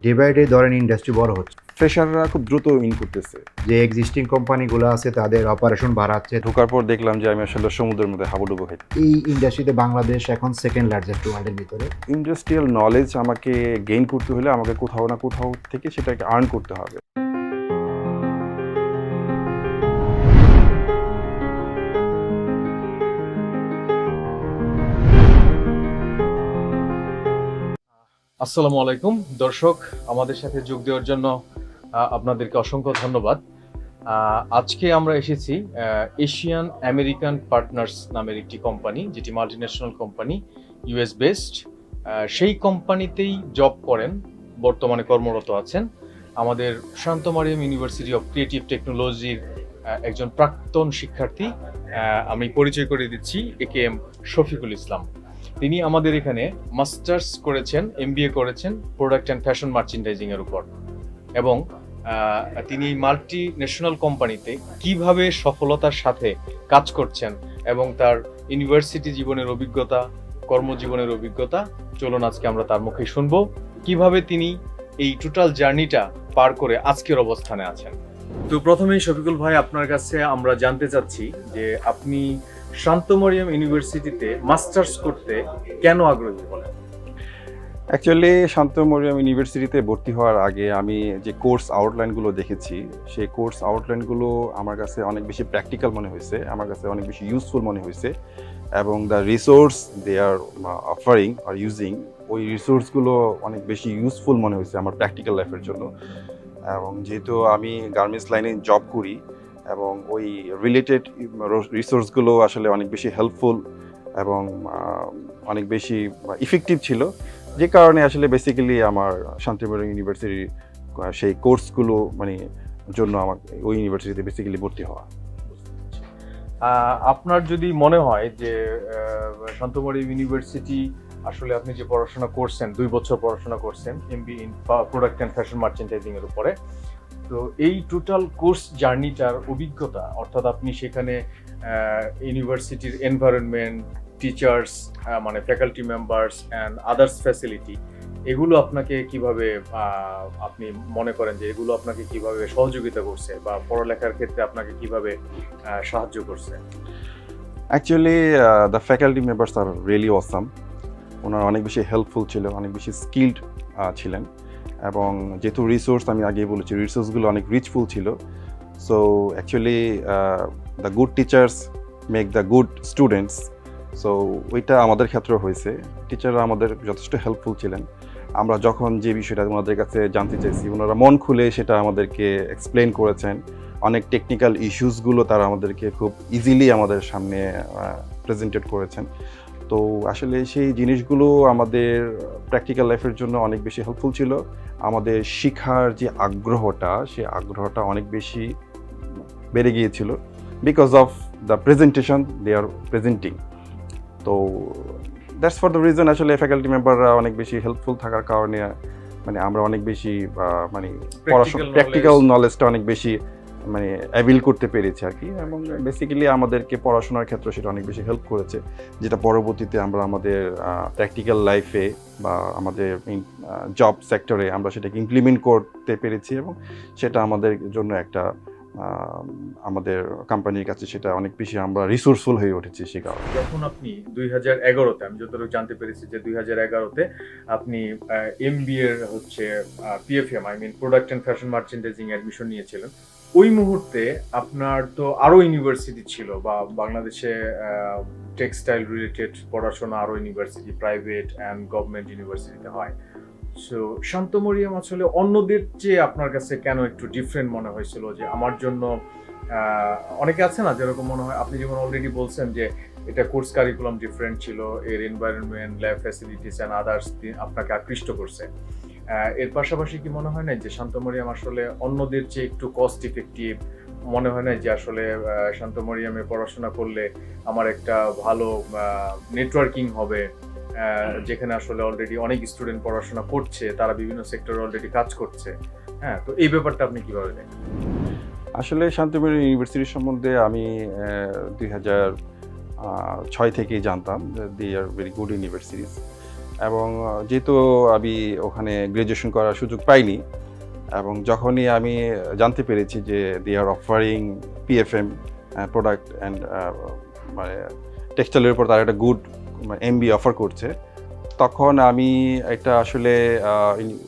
Day by day ধরেন industry বড় হচ্ছে, ফ্রেশাররা খুব দ্রুত ইন করতেছে। যে এক্সিস্টিং কোম্পানিগুলো আছে তাদের অপারেশন বাড়াচ্ছে। ঢোকার পর দেখলাম যে আমি আসলে সমুদ্রের মধ্যে হাবুডুবু খাই। এই ইন্ডাস্ট্রিতে বাংলাদেশ এখন সেকেন্ড লার্জেস্ট ওয়ার্ল্ডের ভিতরে। ইন্ডাস্ট্রিয়াল নলেজ আমাকে গেইন করতে হলে আমাকে কোথাও না কোথাও থেকে সেটাকে আর্ন করতে হবে। আসসালামু আলাইকুম দর্শক, আমাদের সাথে যোগ দেওয়ার জন্য আপনাদেরকে অসংখ্য ধন্যবাদ। আজকে আমরা এসেছি এশিয়ান আমেরিকান পার্টনার্স নামের একটি কোম্পানি, যেটি মাল্টিন্যাশনাল কোম্পানি, ইউএস বেসড। সেই কোম্পানিতেই জব করেন, বর্তমানে কর্মরত আছেন আমাদের শান্ত মারিয়াম ইউনিভার্সিটি অফ ক্রিয়েটিভ টেকনোলজির একজন প্রাক্তন শিক্ষার্থী। আমি পরিচয় করে দিচ্ছি AKM শফিকুল ইসলাম। তিনি আমাদের এখানে মাস্টার্স করেছেন, MBA করেছেন প্রোডাক্ট অ্যান্ড ফ্যাশন মার্চেন্ডাইজিং এর উপর, এবং তিনি মাল্টি ন্যাশনাল কোম্পানিতে কিভাবে সফলতার সাথে কাজ করছেন এবং তার ইউনিভার্সিটি জীবনের অভিজ্ঞতা, কর্মজীবনের অভিজ্ঞতা, চলুন আজকে আমরা তার মুখে শুনবো কিভাবে তিনি এই টোটাল জার্নিটা পার করে আজকের অবস্থানে আছেন। তো প্রথমেই শফিকুল ভাই, আপনার কাছে আমরা জানতে চাচ্ছি যে আপনি শান্ত মারিয়াম ইউনিভার্সিটিতে মাস্টার্স করতে কেন আগ্রহী বলেন? অ্যাকচুয়ালি শান্ত মরিয়াম ইউনিভার্সিটিতে ভর্তি হওয়ার আগে আমি যে কোর্স আউটলাইনগুলো দেখেছি, সেই কোর্স আউটলাইনগুলো আমার কাছে অনেক বেশি প্র্যাকটিক্যাল মনে হয়েছে, আমার কাছে অনেক বেশি ইউজফুল মনে হয়েছে, এবং the resource they are offering are using, ওই রিসোর্সগুলো অনেক বেশি ইউজফুল মনে হয়েছে আমার প্র্যাকটিক্যাল লাইফের জন্য। এবং যেহেতু আমি গার্মেন্টস লাইনে জব করি এবং ওই রিলেটেড রিসোর্সগুলো আসলে অনেক বেশি হেল্পফুল এবং অনেক বেশি ইফেক্টিভ ছিল, যে কারণে আসলে বেসিক্যালি আমার শান্তিপুর ইউনিভার্সিটির সেই কোর্সগুলো জন্য আমার ওই ইউনিভার্সিটিতে বেসিক্যালি ভর্তি হওয়া। আপনার যদি মনে হয় যে শান্ত মারিয়াম ইউনিভার্সিটি আসলে আপনি যে পড়াশোনা করছেন, 2 বছর পড়াশোনা করছেন MBA in product and fashion merchandising এর উপরে, তো এই টোটাল কোর্স জার্নিটার অভিজ্ঞতা, অর্থাৎ আপনি সেখানে ইউনিভার্সিটির এনভায়রনমেন্ট, টিচার্স, মানে faculty members and others facility, এগুলো আপনাকে কিভাবে আপনি মনে করেন যে এগুলো আপনাকে কিভাবে সহযোগিতা করছে বা পড়ালেখার ক্ষেত্রে আপনাকে কিভাবে সাহায্য করছে? Actually the faculty members are really awesome. ওনারা অনেক বেশি হেল্পফুল ছিল, অনেক বেশি স্কিল্ড ছিলেন, এবং যেহেতু রিসোর্স আমি আগেই বলেছি, রিসোর্সগুলো অনেক রিচফুল ছিল। So actually the good teachers make the good students. So ওইটা আমাদের ক্ষেত্রেও হয়েছে, টিচাররা আমাদের যথেষ্ট হেল্পফুল ছিলেন। আমরা যখন যে বিষয়টা ওনাদের কাছে জানতে চাইছি, ওনারা মন খুলে সেটা আমাদেরকে এক্সপ্লেন করেছেন। অনেক টেকনিক্যাল ইস্যুসগুলো তারা আমাদেরকে খুব ইজিলি আমাদের সামনে প্রেজেন্টেড করেছেন। তো আসলে সেই জিনিসগুলো আমাদের প্র্যাকটিক্যাল লাইফের জন্য অনেক বেশি হেল্পফুল ছিল। আমাদের শিখার যে আগ্রহটা, সেই আগ্রহটা অনেক বেশি বেড়ে গিয়েছিল because of the presentation they are presenting. তো দ্যাটস ফর দ্য রিজন আসলে ফ্যাকাল্টি মেম্বাররা অনেক বেশি হেল্পফুল থাকার কারণে আমরা অনেক বেশি পড়াশোনা প্র্যাকটিক্যাল নলেজটা অনেক বেশি অ্যাভিল করতে পেরেছি আর কি, এবং বেসিক্যালি আমাদেরকে পড়াশোনার ক্ষেত্রে সেটা অনেক বেশি হেল্প করেছে, যেটা পরবর্তীতে আমরা আমাদের প্র্যাকটিক্যাল লাইফে বা আমাদের জব সেক্টরে আমরা সেটাকে ইমপ্লিমেন্ট করতে পেরেছি, এবং সেটা আমাদের জন্য একটা আমাদের কোম্পানির কাছে সেটা অনেক বেশি আমরা রিসোর্সফুল হয়ে উঠেছি সে কারণে। যখন আপনি 2011-তে, আমি যতটুকু জানতে পেরেছি যে 2011-তে আপনি MBA এর হচ্ছে PFM, I mean product and fashion merchandising admission নিয়েছিলেন, ওই মুহূর্তে আপনার তো আরো ইউনিভার্সিটি ছিল, বা বাংলাদেশে টেক্সটাইল রিলেটেড পড়াশোনা আরো ইউনিভার্সিটি, প্রাইভেট অ্যান্ড গভর্নমেন্ট ইউনিভার্সিটিতে হয়। সো শান্ত মারিয়াম আসলে অন্যদের চেয়ে আপনার কাছে কেন একটু ডিফারেন্ট মনে হয়েছিল? যে আমার জন্য অনেকে আছে না যেরকম মনে হয়, আপনি যেমন অলরেডি বলছেন যে এটা কোর্স কারিকুলাম ডিফারেন্ট ছিল, এর environment, lab facilities and others আপনাকে আকৃষ্ট করছে, এর পাশাপাশি কি মনে হয় না যে শান্ত মারিয়াম আসলে অন্যদের চেয়ে একটু কস্ট ইফেক্টিভ? মনে হয় না যে আসলে শান্ত মারিয়ামে পড়াশোনা করলে আমার একটা ভালো নেটওয়ার্কিং হবে, যেখানে আসলে অলরেডি অনেক স্টুডেন্ট পড়াশোনা করছে, তারা বিভিন্ন সেক্টরে অলরেডি কাজ করছে? হ্যাঁ, তো এই ব্যাপারটা আপনি কিভাবে দেখেন? আসলে শান্তিপুর ইউনিভার্সিটির সম্বন্ধে আমি 2006 থেকেই জানতাম, দে আর ভেরি গুড ইউনিভার্সিটিস। এবং যেহেতু আমি ওখানে গ্র্যাজুয়েশন করার সুযোগ পাইনি, এবং যখনই আমি জানতে পেরেছি যে দে are offering PFM product and মানে টেক্সটাইলের উপর তারা একটা গুড এমবি অফার করছে, তখন আমি একটা আসলে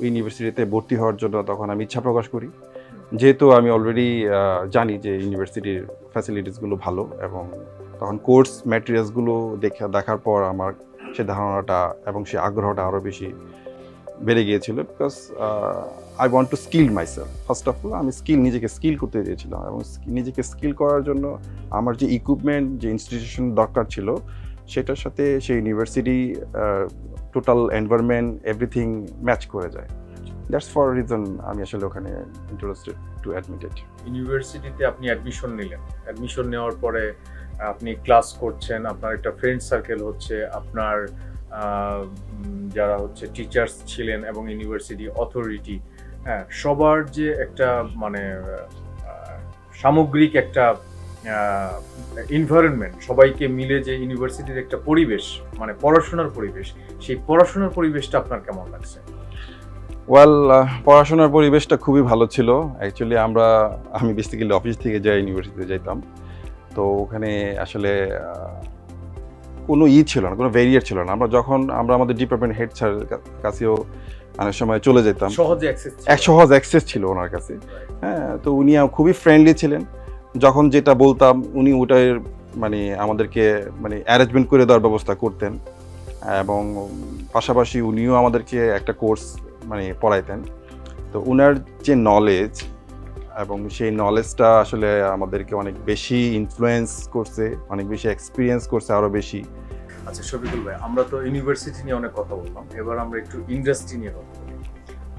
ইউনিভার্সিটিতে ভর্তি হওয়ার জন্য তখন আমি ইচ্ছা প্রকাশ করি, যেহেতু আমি অলরেডি জানি যে ইউনিভার্সিটির ফ্যাসিলিটিসগুলো ভালো, এবং তখন কোর্স ম্যাটেরিয়ালসগুলো দেখার পর আমার সে ধারণাটা এবং সে আগ্রহটা আরও বেশি বেড়ে গিয়েছিল, because I want to skill myself. First of all আমি নিজেকে স্কিল করতে চেয়েছিলাম, এবং নিজেকে স্কিল করার জন্য আমার যে ইকুইপমেন্ট, যে ইনস্টিটিউশন দরকার ছিল, সেটার সাথে সেই university total environment everything match করে যায়। দ্যাটস ফর রিজন আমি আসলে ওখানে ইন্টারেস্টেড টু অ্যাডমিটেড। ইউনিভার্সিটিতে আপনি অ্যাডমিশন নিলেন, অ্যাডমিশন নেওয়ার পরে আপনি ক্লাস করছেন, আপনার একটা ফ্রেন্ড সার্কেল হচ্ছে, আপনার যারা হচ্ছে টিচার্স ছিলেন এবং ইউনিভার্সিটি অথরিটি, হ্যাঁ, সবার যে একটা মানে সামগ্রিক একটা এনভায়রনমেন্ট, সবাইকে মিলে যে ইউনিভার্সিটির একটা পরিবেশ, মানে পড়াশোনার পরিবেশ, সেই পড়াশোনার পরিবেশটা আপনার কেমন লাগছে? ওয়েল, পড়াশোনার পরিবেশটা খুবই ভালো ছিল। অ্যাকচুয়ালি আমি বেসিক্যালি অফিস থেকে যাই ইউনিভার্সিটিতে যাইতাম, তো ওখানে আসলে কোনো ছিল না, কোনো ভেরিয়ার ছিল না। আমরা আমাদের ডিপার্টমেন্ট হেড স্যারের কাছেও অনেক সময় চলে যেতাম, সহজ অ্যাক্সেস ছিল ওনার কাছে। হ্যাঁ, তো উনি খুবই ফ্রেন্ডলি ছিলেন। যখন যেটা বলতাম উনি ওটার মানে আমাদেরকে মানে অ্যারেঞ্জমেন্ট করে দেওয়ার ব্যবস্থা করতেন, এবং পাশাপাশি উনিও আমাদেরকে একটা কোর্স মানে পড়াইতেন। তো ওনার যে নলেজ, এবং সেই নলেজটা আসলে আমাদেরকে অনেক বেশি ইনফ্লুয়েন্স করছে, অনেক বেশি এক্সপিরিয়েন্স করছে আরও বেশি। আচ্ছা শফিকুল ভাই, আমরা তো ইউনিভার্সিটি নিয়ে অনেক কথা বললাম, এবার আমরা একটু ইন্ডাস্ট্রি নিয়ে কথা বলি।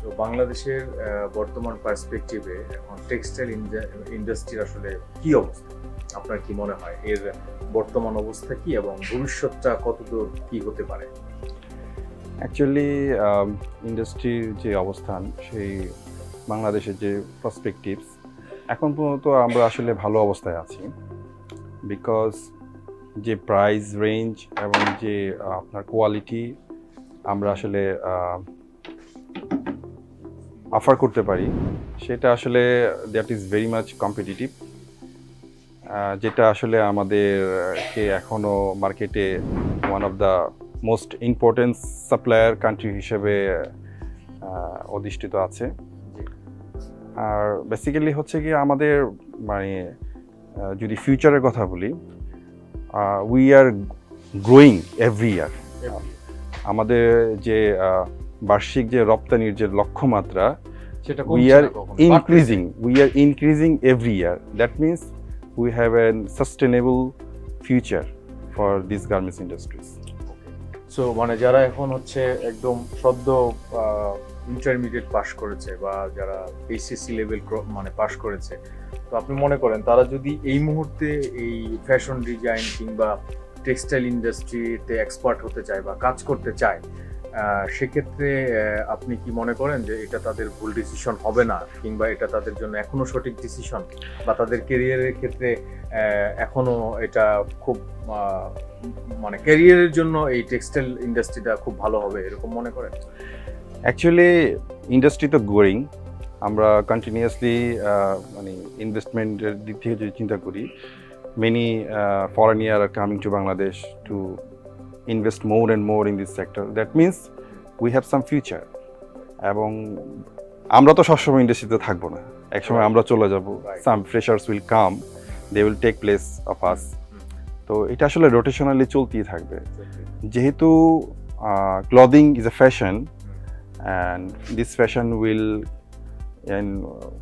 তো বাংলাদেশের বর্তমান পার্সপেক্টিভে এখন টেক্সটাইল ইন্ডাস্ট্রির আসলে কি অবস্থা, আপনার কি মনে হয় এর বর্তমান অবস্থা কি, এবং ভবিষ্যৎটা কতদূর কি হতে পারে? অ্যাকচুয়ালি ইন্ডাস্ট্রির যে অবস্থান, সেই বাংলাদেশের যে পার্সপেক্টিভস, এখন পর্যন্ত আমরা আসলে ভালো অবস্থায় আছি, বিকজ যে প্রাইস রেঞ্জ এবং যে আপনার কোয়ালিটি আমরা আসলে অফার করতে পারি, সেটা আসলে that is very much competitive, যেটা আসলে আমাদেরকে এখনও মার্কেটে one of the most important supplier country হিসেবে অধিষ্ঠিত আছে। আর বেসিক্যালি হচ্ছে কি আমাদের মানে যদি ফিউচারের কথা বলি, we are growing every year. আমাদের যে বার্ষিক যে রপ্তানির যে লক্ষ্যমাত্রা, সেটা we are increasing every year. That means we have a sustainable future for this garments industries. So মানে যারা এখন হচ্ছে একদম সদ্য ইন্টারমিডিয়েট পাস করেছে, বা যারা এইচএসসি লেভেল মানে পাস করেছে, তো আপনি মনে করেন তারা যদি এই মুহূর্তে এই ফ্যাশন ডিজাইন কিংবা টেক্সটাইল ইন্ডাস্ট্রিতে এক্সপার্ট হতে চায় বা কাজ করতে চায়, সেক্ষেত্রে আপনি কি মনে করেন যে এটা তাদের ভুল ডিসিশন হবে না, কিংবা এটা তাদের জন্য এখনো সঠিক ডিসিশন, বা তাদের ক্যারিয়ারের ক্ষেত্রে এখনো এটা খুব মানে ক্যারিয়ারের জন্য এই টেক্সটাইল ইন্ডাস্ট্রিটা খুব ভালো হবে, এরকম মনে করেন? অ্যাকচুয়ালি ইন্ডাস্ট্রি তো গ্রোয়িং। আমরা কন্টিনিউয়াসলি মানে ইনভেস্টমেন্টের দিক থেকে যদি চিন্তা করি, many foreigner are coming to Bangladesh to invest more and more in this sector. That means we have some future. এবং আমরা তো সবসময় ইন্ডাস্ট্রিতে থাকবো না, একসময় আমরা চলে যাব। Some freshers will come, they will take place of us. তো এটা আসলে রোটেশনালি চলতেই থাকবে, যেহেতু clothing is a fashion, and this fashion will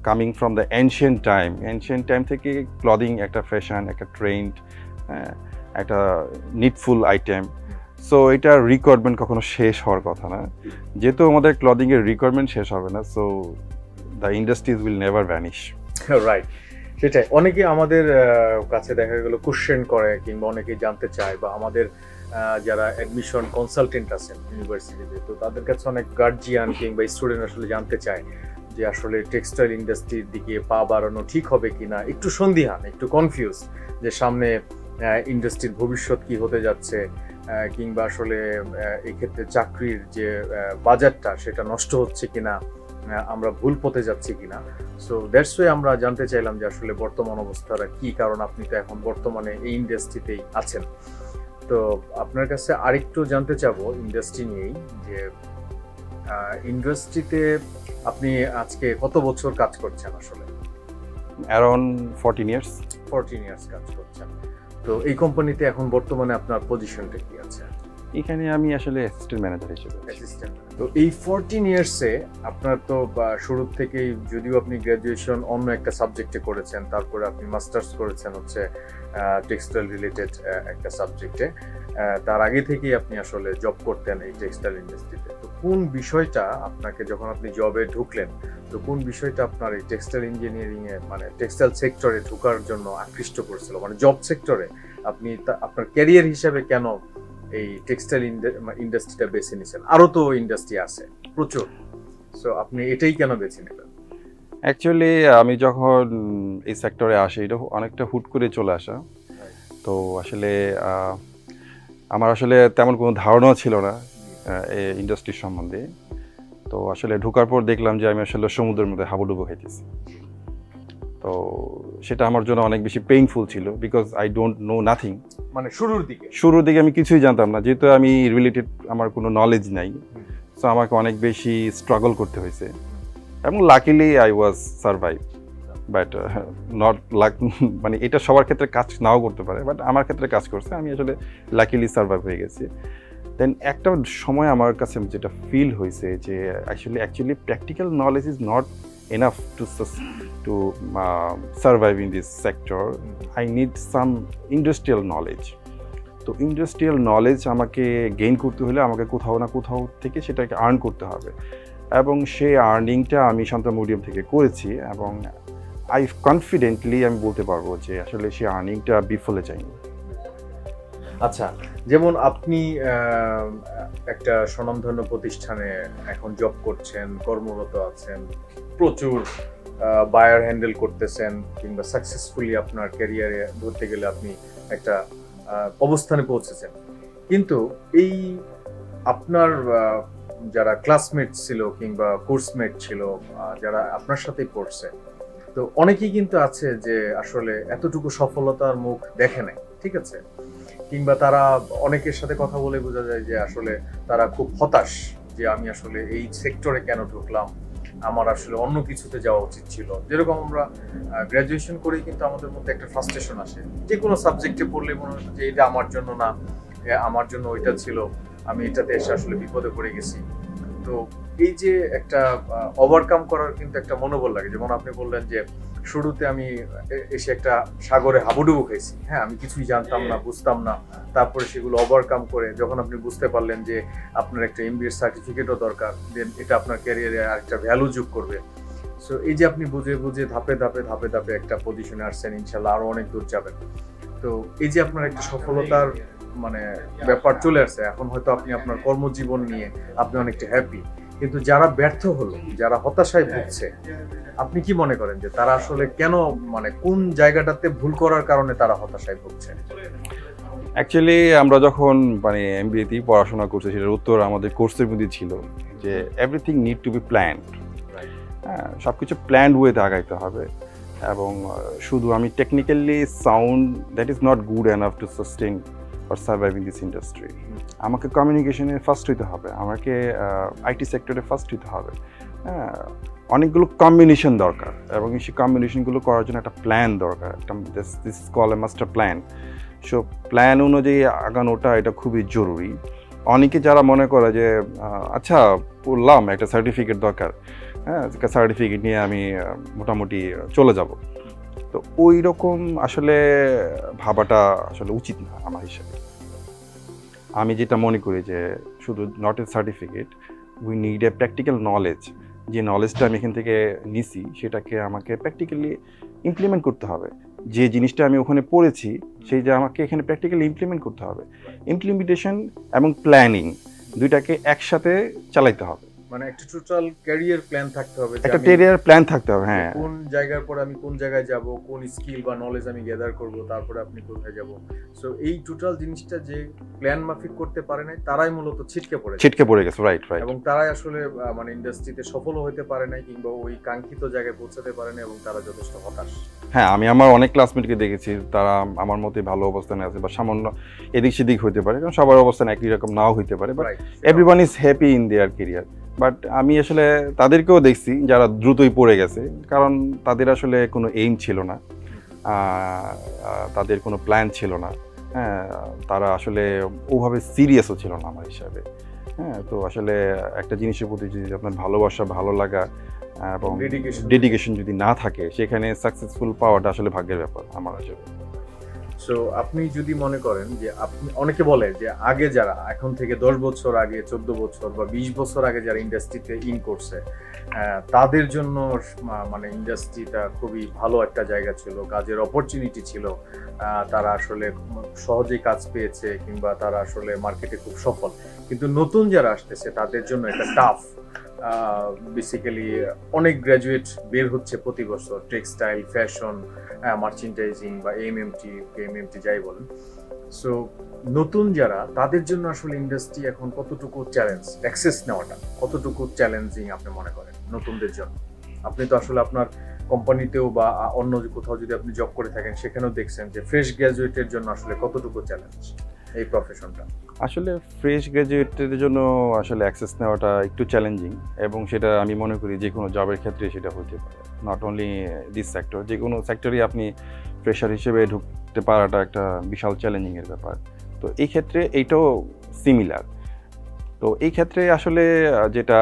coming from the ancient time থেকে ক্লদিং একটা ফ্যাশন, একটা ট্রেন্ড, একটা নিডফুল আইটেম। সো এটা রিকোয়ারমেন্ট কখনো শেষ হওয়ার কথা না, যেহেতু আমাদের ক্লদিং এর রিকোয়ারমেন্ট শেষ হবে না, so the industries will never vanish. Right, সেটাই। অনেকে আমাদের কাছে দেখা গেল কোশ্চেন করে, কিংবা অনেকে জানতে চায়, বা আমাদের যারা অ্যাডমিশন কনসালটেন্ট আছেন ইউনিভার্সিটিতে, তো তাদের কাছে অনেক গার্জিয়ান কিংবা স্টুডেন্ট আসলে জানতে চায় যে আসলে টেক্সটাইল ইন্ডাস্ট্রির দিকে পা বাড়ানো ঠিক হবে কিনা, একটু সন্দিহান, একটু কনফিউজ যে সামনে ইন্ডাস্ট্রির ভবিষ্যৎ কি হতে যাচ্ছে, কিংবা আসলে এই ক্ষেত্রে চাকরির যে বাজারটা সেটা নষ্ট হচ্ছে কিনা, আমরা ভুল পথে যাচ্ছি কিনা। সো দ্যাটস ওয়ে আমরা জানতে চাইলাম যে আসলে বর্তমান অবস্থাটা কি, কারণ আপনি তো এখন বর্তমানে এই ইন্ডাস্ট্রিতেই আছেন। তো আপনার কাছে আরেকটু জানতে চাবো ইন্ডাস্ট্রি নিয়েই, যে ইন্ডাস্ট্রিতে আপনি আজকে কত বছর কাজ করছেন আসলে? Around 14 years. 14 ইয়ার্স কাজ করছেন। তো এই কোম্পানিতে এখন বর্তমানে আপনার পজিশনটা কি আছে? এখানে আমি আসলে অ্যাসিস্ট্যান্ট ম্যানেজার হিসেবে আছি। অ্যাসিস্ট্যান্ট। তো এই 14 ইয়ার্সে আপনার তো শুরু থেকেই, যদিও আপনি গ্র্যাজুয়েশন অন্য একটা সাবজেক্টে করেছেন, তারপরে আপনি মাস্টার্স করেছেন হচ্ছে টেক্সটাইল রিলেটেড একটা সাবজেক্টে, তার আগে থেকেই আপনি আসলে জব করতেন এই টেক্সটাইল ইন্ডাস্ট্রিতে। তো কোন বিষয়টা আপনাকে, যখন আপনি জবে ঢুকলেন, তো কোন বিষয়টা আপনার এই টেক্সটাইল ইঞ্জিনিয়ারিং এ মানে টেক্সটাইল সেক্টরে ঢোকার জন্য আকৃষ্ট করেছিল, মানে জব সেক্টরে আপনি আপনার ক্যারিয়ার হিসেবে কেন এই টেক্সটাইল ইন্ডাস্ট্রিটা বেছে নিয়েছেন? আরো তো ইন্ডাস্ট্রি আছে প্রচুর, সো আপনি এটাই কেন বেছে নিলেন? অ্যাকচুয়ালি আমি যখন এই সেক্টরে আসি, এটা অনেকটা হুট করে চলে আসা। তো আসলে আমার আসলে তেমন কোনো ধারণা ছিল না এই ইন্ডাস্ট্রির সম্বন্ধে। তো আসলে ঢোকার পর দেখলাম যে আমি আসলে সমুদ্রের মধ্যে হাবুডুবু খাইতেছি। তো সেটা আমার জন্য অনেক বেশি পেইনফুল ছিল, because I don't know nothing. মানে শুরুর দিকে আমি কিছুই জানতাম না, যেহেতু আমি রিলেটেড আমার কোনো নলেজ নাই। সো আমাকে অনেক বেশি স্ট্রাগল করতে হয়েছে, এবং luckily I was survive. But not lakh, মানে এটা সবার ক্ষেত্রে কাজ নাও করতে পারে, বাট আমার ক্ষেত্রে কাজ করছে, আমি আসলে লাকিলি সারভাইভ হয়ে গেছি। দেন একটা সময় আমার কাছে যেটা ফিল হয়েছে যে actually practical knowledge is not enough to survive in this sector. I need some industrial knowledge. তো ইন্ডাস্ট্রিয়াল নলেজ আমাকে গেইন করতে হলে আমাকে কোথাও না কোথাও থেকে সেটাকে আর্ন করতে হবে, এবং সেই আর্নিংটা আমি শান্ত মিডিয়াম থেকে করেছি, এবং কনফিডেন্টলি আমি বলতে পারবো যে আসলে সেই আর্নিংটা বিফলে যায়নি। আচ্ছা, যেমন আপনি একটা স্বনামধন্য প্রতিষ্ঠানে এখন জব করছেন, কর্মরত আছেন, প্রচুর বায়ার হ্যান্ডেল করতেছেন, কিংবা সাকসেসফুলি আপনার ক্যারিয়ারে ধরতে গেলে আপনি একটা অবস্থানে পৌঁছেছেন। কিন্তু এই আপনার যারা ক্লাসমেট ছিল কিংবা কোর্সমেট ছিল, যারা আপনার সাথেই পড়ছে, তো অনেকেই কিন্তু আছে যে আসলে এতটুকু সফলতার মুখ দেখে নাই, ঠিক আছে, কিংবা তারা অনেকের সাথে কথা বলে বোঝা যায় যে আসলে তারা খুব হতাশ, যে আমি আসলে এই সেক্টরে কেন ঢুকলাম, আমার আসলে অন্য কিছুতে যাওয়া উচিত ছিল। যেরকম আমরা গ্র্যাজুয়েশন করেই কিন্তু আমাদের মধ্যে একটা ফ্রাস্ট্রেশন আসে, যে কোনো সাবজেক্টে পড়লে মনে হচ্ছে যে এটা আমার জন্য না, আমার জন্য ওইটা ছিল, আমি এটাতে এসে আসলে বিপদে পড়ে গেছি। তো এই যে একটা ওভারকাম করার কিন্তু একটা মনোবল লাগে। যেমন আপনি বললেন যে শুরুতে আমি এসে একটা সাগরে হাবুডুবু খাইছি, হ্যাঁ, আমি কিছুই জানতাম না, বুঝতাম না, তারপরে সেগুলো ওভারকাম করে যখন আপনি বুঝতে পারলেন যে আপনার একটা MBA সার্টিফিকেটও দরকার, দেন এটা আপনার ক্যারিয়ারে আরেকটা ভ্যালু যোগ করবে। সো এই যে আপনি বুঝে বুঝে ধাপে ধাপে একটা পজিশনে আসছেন, ইনশাল্লাহ আরো অনেক দূর যাবেন। তো এই যে আপনার একটা সফলতার মানে ব্যাপার চলে আসছে, এখন হয়তো আপনি আপনার কর্মজীবন নিয়ে আপনি অনেকটা হ্যাপি, কিন্তু যারা ব্যর্থ হলো, যারা হতাশায় ভুগছে, আপনি কি মনে করেন যে তারা আসলে কেন, মানে কোন জায়গাটাতে ভুল করার কারণে তারা হতাশায় ভুগছে? অ্যাকচুয়ালি আমরা যখন মানে MBA-তেই পড়াশোনা করছি, সেটার উত্তর আমাদের কোর্সের মধ্যে ছিল যে everything need to be planned. হ্যাঁ, সব কিছু প্ল্যান্ড ওয়েতে আগাইতে হবে, এবং শুধু আমি technically sound that is not good enough to sustain or survive in this industry. আমাকে কমিউনিকেশনে ফার্স্ট হইতে হবে, আমাকে IT সেক্টরে ফার্স্ট হইতে হবে। হ্যাঁ, অনেকগুলো কম্বিনেশন দরকার, এবং সেই কম্বিনেশনগুলো করার জন্য একটা প্ল্যান দরকার, একটা this is call A master plan. So plan অনুযায়ী আগানোটা এটা খুবই জরুরি। অনেকে যারা মনে করে যে আচ্ছা পড়লাম, একটা সার্টিফিকেট দরকার, হ্যাঁ, সার্টিফিকেট নিয়ে আমি মোটামুটি চলে যাব, তো ওই রকম আসলে ভাবাটা আসলে উচিত না আমার হিসাবে। আমি যেটা মনে করি যে শুধু not A certificate, we need a practical knowledge. যে নলেজটা আমি এখান থেকে নিছি সেটাকে আমাকে প্র্যাকটিক্যালি ইমপ্লিমেন্ট করতে হবে। যে জিনিসটা আমি ওখানে পড়েছি সেই যে আমাকে এখানে প্র্যাকটিক্যালি ইমপ্লিমেন্ট করতে হবে। ইমপ্লিমেন্টেশন এবং প্ল্যানিং দুইটাকে একসাথে চালাইতে হবে। মানে একটা টোটাল ক্যারিয়ার প্ল্যান থাকতে হবে যে একটা আমি ক্যারিয়ার প্ল্যান থাকতে হবে, হ্যাঁ। কোন জায়গার পর আমি কোন জায়গায় যাব, কোন স্কিল বা নলেজ আমি গ্যাদার করব, তারপরে আপনি কোথায় যাব। সো এই টোটাল জিনিসটা যে প্ল্যান মাফিক করতে পারে নাই তারাই মূলত ছিটকে পড়ে গেছে, রাইট রাইট। এবং তারাই আসলে মানে ইন্ডাস্ট্রিতে সফল হতে পারে নাই কিংবা ওই কাঙ্ক্ষিত জায়গায় পৌঁছাতে পারে না এবং তারা যথেষ্ট হতাশ। হ্যাঁ, আমি আমার অনেক ক্লাসমেটকে দেখেছি, তারা আমার মতে ভালো অবস্থানে আছে বা সামান্য এদিক সেদিক হইতে পারে, কারণ সবার অবস্থান একই রকম নাও হইতে পারে, but everyone is happy in their career. But আমি আসলে তাদেরকেও দেখছি যারা দ্রুতই পড়ে গেছে, কারণ তাদের আসলে কোনো এইম ছিল না, তাদের কোনো প্ল্যান ছিল না, হ্যাঁ, তারা আসলে ওভাবে সিরিয়াসও ছিল না আমার হিসাবে। হ্যাঁ, তো আসলে একটা জিনিসের প্রতি যদি আপনার ভালোবাসা, ভালো লাগা এবং ডেডিকেশন যদি না থাকে, সেখানে সাকসেসফুল পাওয়াটা আসলে ভাগ্যের ব্যাপার আমার হিসেবে। সো আপনি যদি মনে করেন যে আপনি, অনেকে বলে যে আগে যারা এখন থেকে 10 বছর আগে, 14 বছর বা 20 বছর আগে যারা ইন্ডাস্ট্রিতে ইন করছে, তাদের জন্য মানে ইন্ডাস্ট্রিটা খুবই ভালো একটা জায়গা ছিল, কাজের অপরচুনিটি ছিল, তারা আসলে সহজেই কাজ পেয়েছে কিংবা তারা আসলে মার্কেটে খুব সফল। কিন্তু নতুন যারা আসতেছে তাদের জন্য এটা টাফ। বেসিক্যালি অনেক গ্র্যাজুয়েট বের হচ্ছে প্রতি বছর, টেক্সটাইল, ফ্যাশন, মার্চেন্ডাইজিং বা এমএমটি যাই বলেন। সো নতুন যারা, তাদের জন্য আসলে ইন্ডাস্ট্রি এখন কতটুকু চ্যালেঞ্জ, অ্যাক্সেস নেওয়াটা কতটুকু চ্যালেঞ্জিং আপনি মনে করেন নতুনদের জন্য? আপনি তো আসলে আপনার কোম্পানিতেও বা অন্য কোথাও যদি আপনি জব করে থাকেন সেখানেও দেখছেন যে ফ্রেশ গ্র্যাজুয়েটের জন্য আসলে কতটুকু চ্যালেঞ্জ এই প্রফেশনটা। আসলে ফ্রেশ গ্র্যাজুয়েটের জন্য আসলে অ্যাক্সেস নেওয়াটা একটু চ্যালেঞ্জিং, এবং সেটা আমি মনে করি যে কোনো জবের ক্ষেত্রে সেটা হতে পারে, নট অনলি দিস সেক্টর, যে কোনো সেক্টরেই আপনি ফ্রেশার হিসেবে ঢুকতে পারাটা একটা বিশাল চ্যালেঞ্জিংয়ের ব্যাপার। তো এই ক্ষেত্রে এইটাও সিমিলার। তো এই ক্ষেত্রে আসলে যেটা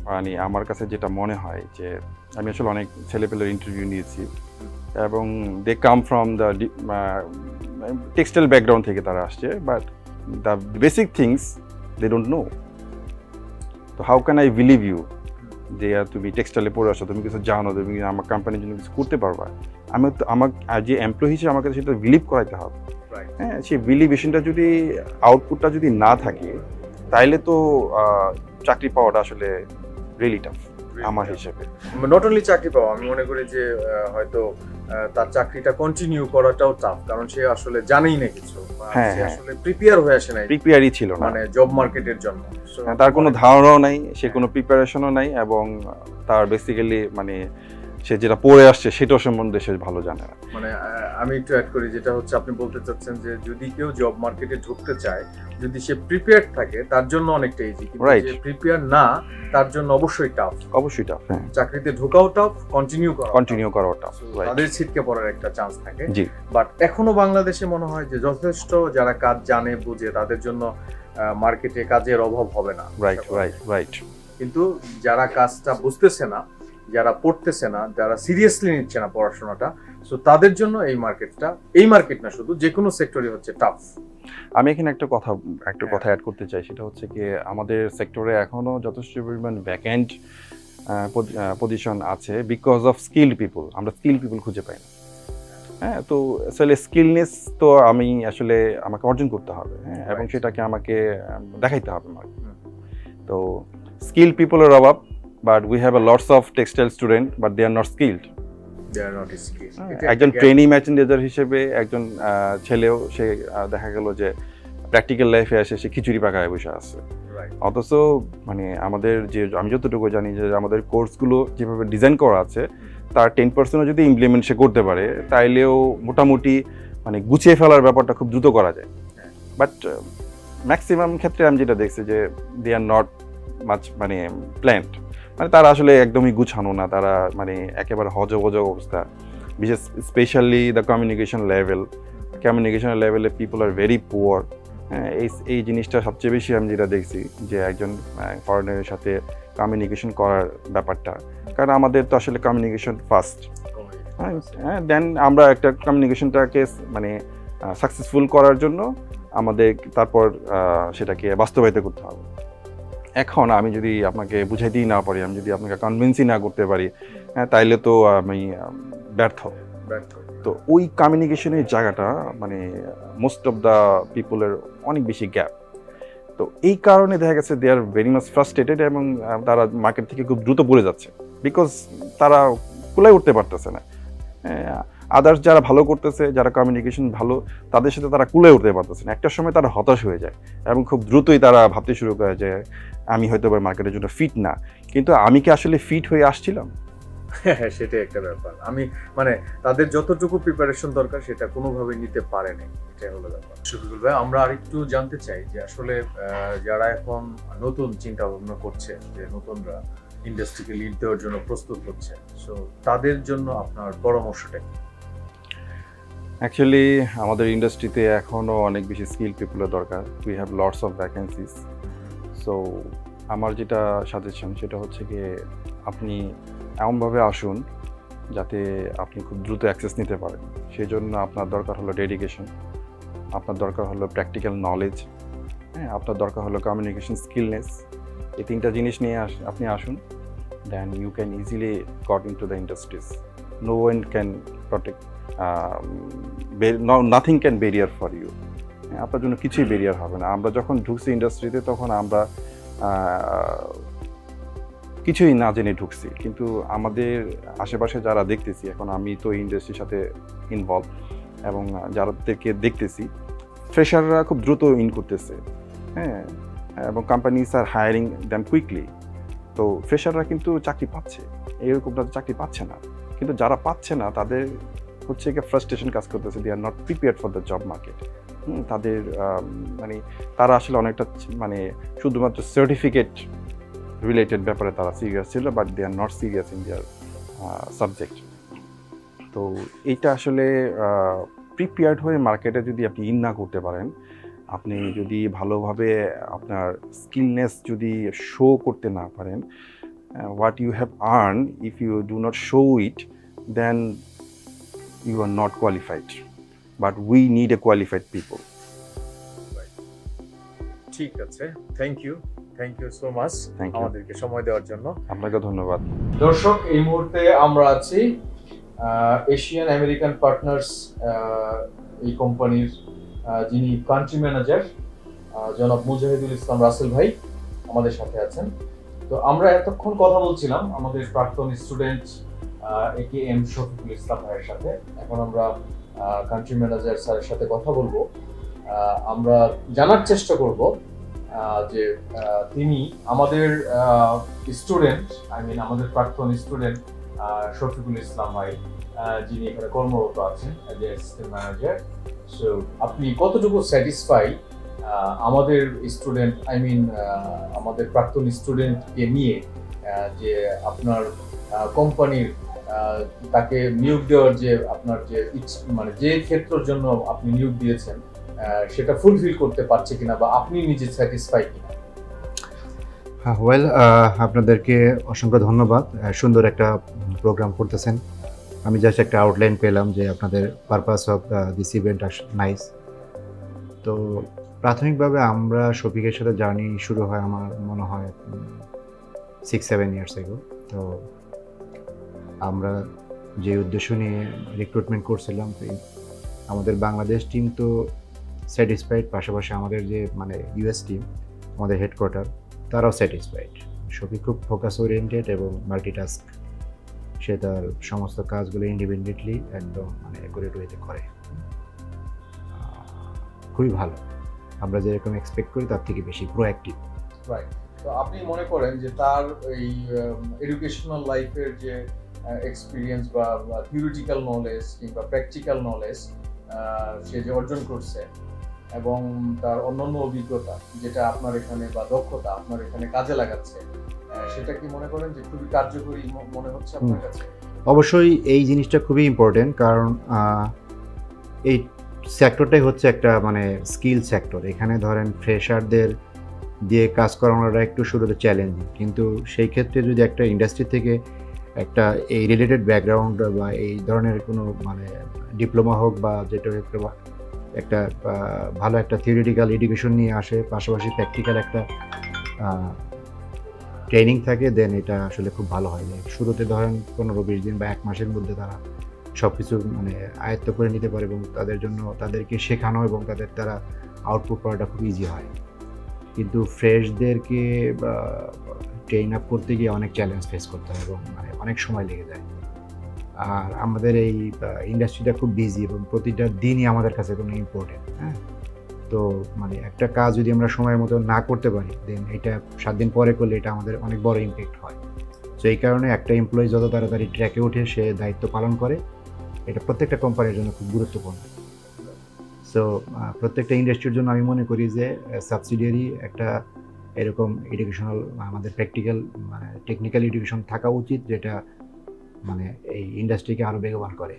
মানে আমার কাছে যেটা মনে হয় যে আমি আসলে অনেক ছেলেপেলের ইন্টারভিউ নিয়েছি, এবং they come from the textile background থেকে তারা আসছে, but the basic things they don't know. So how can I believe you যে তুমি টেক্সটাইলে পড়ে আসো, তুমি কিছু জানো, তুমি আমার কোম্পানির জন্য কিছু করতে পারবা? আমি তো আমার যে এমপ্লয়ি হিসেবে আমাকে সেটা বিলিভ করাইতে হবে। হ্যাঁ, সেই বিলিভেশনটা যদি, আউটপুটটা যদি না থাকে, তাইলে তো চাকরি পাওয়াটা আসলে রিয়েলি টাফ আমার হিসেবে। নট অনলি চাকরি পাওয়া, আমি মনে করি যে হয়তো তার চাকরিটা কন্টিনিউ করাটাও টাফ, কারণ সে আসলে জানেই না কিছু, সে আসলে প্রিপেয়ার হয়ে আসে নাই, প্রিপেয়ারই ছিল না মানে জব মার্কেটের জন্য। তার কোনো ধারণাও নাই, সে কোনো প্রিপারেশনও নাই, এবং তার বেসিক্যালি মানে সে যেটা পড়ে আসছে সেটাও সম্বন্ধে সে ভালো জানে না। মানে আমি একটু অ্যাড করি, যেটা হচ্ছে আপনি বলতে চাচ্ছেন যে যদি কেউ জব মার্কেটে ঢুকতে চায়, যদি সে প্রিপেয়ার্ড থাকে তার জন্য অনেকটা ইজি, কিন্তু যে প্রিপেয়ার না তার জন্য অবশ্যই টাফ। অবশ্যই টাফ, হ্যাঁ। চাকরিতে ঢোকাও টাফ, কন্টিনিউ করাও টাফ, তাদের ছিটকে পড়ার একটা চান্স থাকে। বাট এখনো বাংলাদেশে মনে হয় যে যথেষ্ট যারা কাজ জানে বুঝে, তাদের জন্য মার্কেটে কাজের অভাব হবে না। রাইট। কিন্তু যারা কাজটা বুঝতেছে না, যারা পড়তেছে না, যারা সিরিয়াসলি নিচ্ছে না পড়াশোনাটা, সো তাদের জন্য এই মার্কেট না, শুধু যে কোনো সেক্টরই হচ্ছে টাফ। আমি এখানে একটা কথা অ্যাড করতে চাই, সেটা হচ্ছে কি আমাদের সেক্টরে এখনো যথেষ্ট পরিমাণ ভ্যাকেন্ট পজিশন আছে বিকজ অফ স্কিল্ড পিপল। আমরা স্কিল পিপল খুঁজে পাই না। হ্যাঁ, তো আসলে স্কিলনেস তো আমাকে অর্জন করতে হবে, হ্যাঁ, এবং সেটাকে আমাকে দেখাইতে হবে। তো স্কিল পিপলের অভাব, but we have a lots of textile student but they are not skilled. একজন ট্রেনিং ম্যাচেন্ডার হিসেবে একজন ছেলেও সে দেখা গেল যে প্র্যাকটিক্যাল লাইফে এসে সে খিচুড়ি পাকায় বসে আছে। অথচ মানে আমাদের যে, আমি যতটুকু জানি যে আমাদের কোর্সগুলো যেভাবে ডিজাইন করা আছে, তার 10% যদি ইমপ্লিমেন্ট সে করতে পারে, তাইলেও মোটামুটি মানে গুছিয়ে ফেলার ব্যাপারটা খুব দ্রুত করা যায়। বাট ম্যাক্সিমাম ক্ষেত্রে আমি যেটা দেখছি যে দে আর নট মাচ মানে প্ল্যান্ড, মানে তারা আসলে একদমই গুছানো না, তারা মানে একেবারে হজবজ অবস্থা। বিশেষ স্পেশালি দ্য কমিউনিকেশন লেভেলে পিপল আর ভেরি পুয়ার। এই জিনিসটা সবচেয়ে বেশি আমি যেটা দেখছি যে একজন ফরেনারের সাথে কমিউনিকেশন করার ব্যাপারটা, কারণ আমাদের তো আসলে কমিউনিকেশন ফার্স্ট, হ্যাঁ, দেন আমরা একটা কমিউনিকেশনটাকে মানে সাকসেসফুল করার জন্য আমাদের তারপর সেটাকে বাস্তবায়িত করতে হবে। এখন আমি যদি আপনাকে বুঝাইতেই না পারি, আমি যদি আপনাকে কনভিন্সই না করতে পারি, তাইলে তো আমি ব্যর্থ। তো ওই কমিউনিকেশনের জায়গাটা মানে মোস্ট অফ দ্য পিপলের অনেক বেশি গ্যাপ। তো এই কারণে দেখা গেছে দে আর ভেরি মাচ ফ্রাস্ট্রেটেড এবং তারা মার্কেট থেকে খুব দ্রুত পড়ে যাচ্ছে, বিকজ তারা কুলাই উঠতে পারতেছে না। আদার্স যারা ভালো করতেছে, যারা কমিউনিকেশন ভালো, তাদের সাথে তারা কুলে উঠতে পারতেছে না। একটা সময় তারা হতাশ হয়ে যায় এবং খুব দ্রুতই তারা ভাবতে শুরু করে যে আমি হয়তো এবার মার্কেটের জন্য ফিট না। কিন্তু আমি কি আসলে ফিট হয়ে আসছিলাম? হ্যাঁ, সেটাই একটা ব্যাপার। আমি মানে তাদের যতটুকু প্রিপারেশন দরকার সেটা কোনোভাবেই নিতে পারেনি, এটাই হলো ব্যাপার। শফিকুল ভাই, আমরা আরেকটু জানতে চাই যে আসলে যারা এখন নতুন চিন্তা ভাবনা করছে, যে নতুনরা ইন্ডাস্ট্রিকে লিড দেওয়ার জন্য প্রস্তুত হচ্ছে, সো তাদের জন্য আপনার পরামর্শটা কি? অ্যাকচুয়ালি আমাদের ইন্ডাস্ট্রিতে এখনও অনেক বেশি স্কিল পিপলের দরকার। We have lots of vacancies. So আমার যেটা সাজেশন সেটা হচ্ছে গিয়ে আপনি এমনভাবে আসুন যাতে আপনি খুব দ্রুত অ্যাক্সেস নিতে পারেন। সেই জন্য আপনার দরকার হলো ডেডিকেশন, আপনার দরকার হলো প্র্যাকটিক্যাল নলেজ, হ্যাঁ, আপনার দরকার হলো কমিউনিকেশন স্কিলনেস। এই তিনটা জিনিস নিয়ে আপনি আসুন, then you can easily got in to the industries. No one can protect, nothing can barrier for you. আপনার জন্য কিছুই ব্যারিয়ার হবে না। আমরা যখন ঢুকছি ইন্ডাস্ট্রিতে তখন আমরা কিছুই না জেনে ঢুকছি, কিন্তু আমাদের আশেপাশে যারা দেখতেছি, এখন আমি তো ইন্ডাস্ট্রির সাথে ইনভলভ, এবং যাদেরকে দেখতেছি ফ্রেশাররা খুব দ্রুত ইন করতেছে, হ্যাঁ, এবং কোম্পানিজ আর হায়ারিং দ্যাম কুইকলি। তো ফ্রেশাররা কিন্তু চাকরি পাচ্ছে, এরকম চাকরি পাচ্ছে না। কিন্তু যারা পাচ্ছে না তাদের হচ্ছে গিয়ে ফ্রাস্ট্রেশন কাজ করতেছে, they are not prepared for the job market. তাদের মানে তারা আসলে অনেকটা মানে শুধুমাত্র সার্টিফিকেট রিলেটেড ব্যাপারে তারা সিরিয়াস ছিল, but they are not serious in their subject. তো এইটা আসলে প্রিপেয়ার্ড হয়ে মার্কেটে যদি আপনি ইন না করতে পারেন, আপনি যদি ভালোভাবে আপনার স্কিলনেস যদি শো করতে না পারেন, what you have earn, if you do not show it, then you are not qualified. But we need a qualified people. ঠিক আছে, thank you so much Thank you. আমাদেরকে সময় দেওয়ার জন্য। আপনাকে ধন্যবাদ। দর্শক, এই মুহূর্তে আমরা আছি এশিয়ান আমেরিকান পার্টনার্স এই কোম্পানির যিনি কান্ট্রি ম্যানেজার জনাব মুজাহিদুল ইসলাম রাসেল ভাই আমাদের সাথে আছেন। তো আমরা এতক্ষণ কথা বলছিলাম আমাদের প্রাক্তন স্টুডেন্ট AKM শফিকুল ইসলাম ভাইয়ের সাথে। এখন আমরা কান্ট্রি ম্যানেজার স্যারের সাথে কথা বলবো। আমরা জানার চেষ্টা করব যে তিনি আমাদের স্টুডেন্ট, আমাদের প্রাক্তন স্টুডেন্ট শফিকুল ইসলাম ভাই, যিনি এখানে কর্মরত আছেন as a assistant manager. So আপনি কতটুকু স্যাটিসফাই আমাদের স্টুডেন্ট, আমাদের প্রাক্তন স্টুডেন্টকে নিয়ে, যে আপনার কোম্পানির তাকে নিয়োগ দেওয়ার যে আপনার যে মানে যে ক্ষেত্রের জন্য আপনি নিয়োগ দিয়েছেন সেটা ফুলফিল করতে পারছে কিনা, বা আপনি নিজে স্যাটিসফাই কিনা? ওয়েল, আপনাদেরকে অসংখ্য ধন্যবাদ। সুন্দর একটা প্রোগ্রাম করতেছেন। আমি জাস্ট একটা আউটলাইন পেলাম যে আপনাদের purpose of this event nice. তো প্রাথমিকভাবে আমরা শফিকের সাথে জার্নি শুরু হয় আমার মনে হয় 6-7 ইয়ার্স এগো। তো আমরা যে উদ্দেশ্য নিয়ে রিক্রুটমেন্ট করছিলাম, তো আমাদের বাংলাদেশ টিম তো স্যাটিসফাইড, পাশাপাশি আমাদের যে মানে ইউএস টিম, আমাদের হেডকোয়ার্টার, তারাও স্যাটিসফাইড। শফিক খুব ফোকাস ওরিয়েন্টেড এবং মাল্টিটাস্ক। সে তার সমস্ত কাজগুলো ইন্ডিপেন্ডেন্টলি একদম মানে অ্যাকুরেট ওয়েতে করে। খুবই ভালো। আমরা যেরকম এক্সপেক্ট করি তার থেকে বেশি প্রোঅ্যাক্টিভ। রাইট। তো আপনি মনে করেন যে তার এই এডুকেশনাল লাইফের যে এক্সপিরিয়েন্স বা থিওরিটিক্যাল নলেজ কিংবা প্র্যাকটিক্যাল নলেজ সে যে অর্জন করছে, এবং তার অন্যান্য অভিজ্ঞতা যেটা আপনার এখানে বা দক্ষতা আপনার এখানে কাজে লাগাচ্ছে, সেটা কি মনে করেন যে খুবই কার্যকরী মনে হচ্ছে আপনার কাছে? অবশ্যই এই জিনিসটা খুবই ইম্পর্টেন্ট, কারণ এই সেক্টরটাই হচ্ছে একটা মানে স্কিল সেক্টর। এখানে ধরেন ফ্রেশারদের দিয়ে কাজ করানোটা একটু শুরুতে চ্যালেঞ্জিং, কিন্তু সেই ক্ষেত্রে যদি একটা ইন্ডাস্ট্রি থেকে একটা এই রিলেটেড ব্যাকগ্রাউন্ড বা এই ধরনের কোনো মানে ডিপ্লোমা হোক বা যেটা একটা ভালো একটা থিওরিটিক্যাল এডুকেশন নিয়ে আসে, পাশাপাশি প্র্যাকটিক্যাল একটা ট্রেনিং থাকে, দেন এটা আসলে খুব ভালো হয়। শুরুতে ধরেন 15-20 দিন বা 1 মাসের মধ্যে তারা সব কিছু মানে আয়ত্ত করে নিতে পারে, এবং তাদের জন্য তাদেরকে শেখানো এবং তারা আউটপুট করাটা খুব ইজি হয়। কিন্তু ফ্রেশদেরকে ট্রেন আপ করতে গিয়ে অনেক চ্যালেঞ্জ ফেস করতে হয় এবং মানে অনেক সময় লেগে যায়। আর আমাদের এই ইন্ডাস্ট্রিটা খুব বিজি এবং প্রতিটা দিনই আমাদের কাছে কোনো ইম্পর্টেন্ট, হ্যাঁ। তো মানে একটা কাজ যদি আমরা সময়ের মতো না করতে পারি, দেন এটা 7 দিন পরে করলে এটা আমাদের অনেক বড় ইমপ্যাক্ট হয়। সো এই কারণে একটা এমপ্লয়ি যত তাড়াতাড়ি ট্র্যাকে ওঠে, সে দায়িত্ব পালন করে, এটা প্রত্যেকটা কোম্পানির জন্য খুব গুরুত্বপূর্ণ। সো প্রত্যেকটা ইন্ডাস্ট্রির জন্য আমি মনে করি যে সাবসিডিয়ারি একটা এরকম এডুকেশনাল, আমাদের প্র্যাকটিক্যাল মানে টেকনিক্যাল এডুকেশন থাকা উচিত, যেটা মানে এই ইন্ডাস্ট্রিকে আরও বেগবান করে।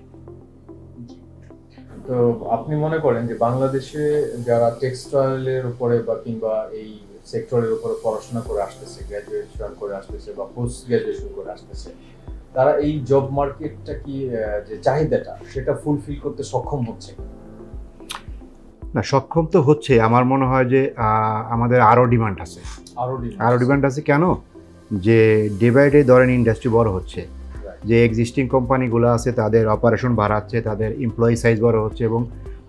তো আপনি মনে করেন যে বাংলাদেশে যারা টেক্সটাইলের উপরে বা কিংবা এই সেক্টরের উপরে পড়াশোনা করে আসতেছে, গ্র্যাজুয়েশন করে আসতেছে বা পোস্ট গ্র্যাজুয়েশন করে আসতেছে, তারা এই জব মার্কেটটা কি যে চাহিদাটা সেটা ফুলফিল করতে সক্ষম হচ্ছে? না, সক্ষম তো হচ্ছে। আমার মনে হয় যে আমাদের আরও ডিমান্ড আছে, আরও ডিমান্ড আছে। কেন? যে ডে বাই ডে ধরেন ইন্ডাস্ট্রি বড় হচ্ছে, যে এক্সিস্টিং কোম্পানিগুলো আছে তাদের অপারেশন বাড়াচ্ছে, তাদের এমপ্লয়ি সাইজ বড় হচ্ছে এবং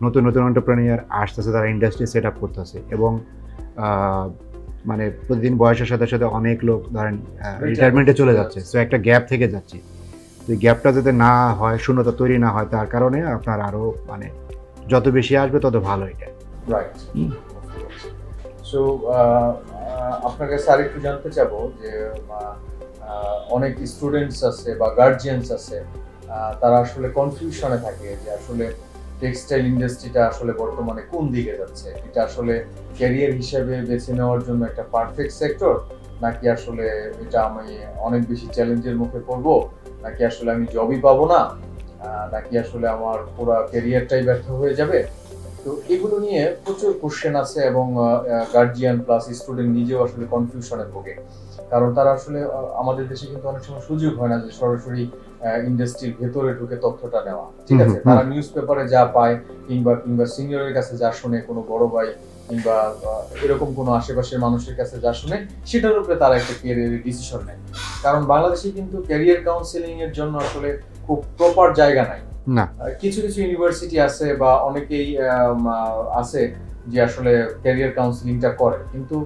নতুন নতুন এন্টারপ্রেনিয়ার আসতেছে, তারা ইন্ডাস্ট্রি সেট আপ করতেছে এবং মানে প্রতিদিন বয়সের সাথে সাথে অনেক লোক ধরেন রিটায়ারমেন্টে চলে যাচ্ছে। সো একটা গ্যাপ থেকে যাচ্ছে। তো এই গ্যাপটা যাতে না হয়, শূন্যতা তৈরি না হয়, তার কারণে আপনার আরও মানে যত বেশি আসবে তত ভালো এটা। রাইট। সো আপনার কাছে আরেকটু জানতে চাবো যে অনেক স্টুডেন্টস আছে বা গার্জিয়ানস আছে, তারা আসলে কনফিউশনে থাকে যে আসলে টেক্সটাইল ইন্ডাস্ট্রিটা আসলে বর্তমানে কোন দিকে যাচ্ছে, এটা আসলে ক্যারিয়ার হিসেবে বেছে নেওয়ার জন্য একটা পারফেক্ট সেক্টর, নাকি আসলে এটা আমি অনেক বেশি চ্যালেঞ্জের মুখে পড়বো, নাকি আসলে আমি জবই পাবো না, নাকি আসলে আমার পুরো ক্যারিয়ারটাই ব্যর্থ হয়ে যাবে। তো এগুলো নিয়ে প্রচুর কোশ্চেন আছে এবং গার্জিয়ান প্লাস স্টুডেন্ট নিজেও আসলে কনফিউশনে ভোগে, কারণ তারা আসলে আমাদের দেশে কিন্তু অনেক সময় সুযোগ হয় না যে সরাসরি ইন্ডাস্ট্রির ভেতরে ঢুকে তথ্যটা নেওয়া, ঠিক আছে। তারা নিউজ পেপারে যা পায় কিংবা সিনিয়রের কাছে যা শুনে, কোনো বড় ভাই কিংবা এরকম কোনো আশেপাশের মানুষের কাছে যা শুনে, সেটার উপরে তারা একটা ক্যারিয়ারের ডিসিশন নেয়। কারণ বাংলাদেশে কিন্তু ক্যারিয়ার কাউন্সেলিং এর জন্য আসলে খুব প্রপার জায়গা নাই। না, কিছু কিছু ইউনিভার্সিটি আছে বা অনেকেই আছে যে আসলে ক্যারিয়ার কাউন্সেলিংটা করে, কিন্তু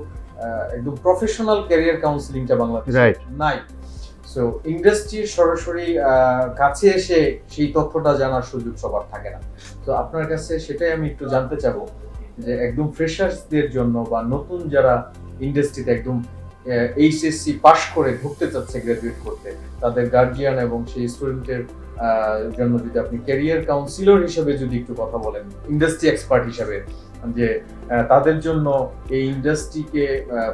একদম প্রফেশনাল ক্যারিয়ার কাউন্সেলিংটা বাংলাদেশে নাই। সো ইন্ডাস্ট্রির সরাসরি কাছে এসে সেই তথ্যটা জানার সুযোগ সবার থাকে না। তো আপনার কাছে সেটাই আমি একটু জানতে চাবো যে একদম ফ্রেশার্সদের জন্য বা নতুন যারা ইন্ডাস্ট্রিতে একদম এইচএসসি পাস করে ঢুকতে চাচ্ছে, গ্রাজুয়েট করতে, তাদের গার্জিয়ান এবং সেই স্টুডেন্টের জন্য যদি আপনি ক্যারিয়ার কাউন্সিলর হিসেবে যদি একটু কথা বলেন, ইন্ডাস্ট্রি এক্সপার্ট হিসেবে, যে তাদের জন্য এই ইন্ডাস্ট্রিকে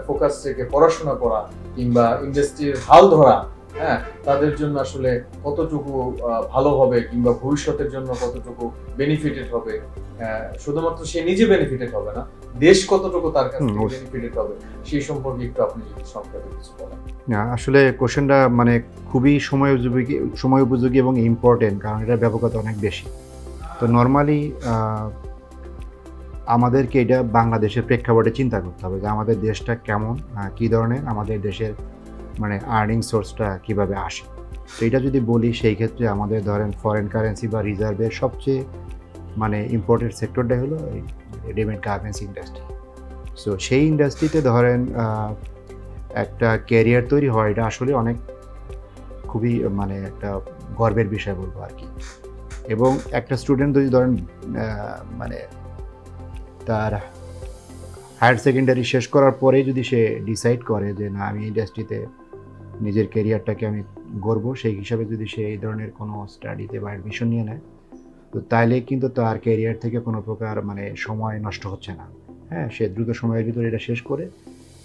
ফোকাস থেকে পড়াশোনা করা কিংবা ইন্ডাস্ট্রির হাল ধরা, হ্যাঁ, তাদের জন্য আসলে কতটুকু ভালো হবে কিংবা ভবিষ্যতের জন্য কতটুকু বেনিফিটেড হবে, শুধুমাত্র সে নিজে বেনিফিটেড হবে না, দেশ কতটুকু তার কাছ থেকে বেনিফিটেড হবে, সেই সম্পর্কে একটু আপনি যদি সংক্ষেপে কিছু বলেন। না, আসলে কোশ্চেনটা মানে খুবই সময় উপযোগী এবং ইম্পর্টেন্ট, কারণ এটার ব্যাপকতা অনেক বেশি। তো নর্মালি আমাদেরকে এটা বাংলাদেশের প্রেক্ষাপটে চিন্তা করতে হবে যে আমাদের দেশটা কেমন, কী ধরনের আমাদের দেশের মানে আর্নিং সোর্সটা কীভাবে আসে। তো এটা যদি বলি, সেই ক্ষেত্রে আমাদের ধরেন ফরেন কারেন্সি বা রিজার্ভের সবচেয়ে মানে ইম্পর্টেন্ট সেক্টরটা হলো রেডিমেড গার্মেন্টস ইন্ডাস্ট্রি। সো সেই ইন্ডাস্ট্রিতে ধরেন একটা ক্যারিয়ার তৈরি হয়, এটা আসলে অনেক খুবই মানে একটা গর্বের বিষয় বলবো আর কি। এবং একটা স্টুডেন্ট যদি ধরেন মানে তার হায়ার সেকেন্ডারি শেষ করার পরেই যদি সে ডিসাইড করে যে না, আমি ইন্ডাস্ট্রিতে নিজের ক্যারিয়ারটাকে আমি গড়বো, সেই হিসাবে যদি সে এই ধরনের কোনো স্টাডিতে বা অ্যাডমিশন নিয়ে নেয়, তো তাইলে কিন্তু তার ক্যারিয়ার থেকে কোনো প্রকার মানে সময় নষ্ট হচ্ছে না। হ্যাঁ, সে দ্রুত সময়ের ভিতরে এটা শেষ করে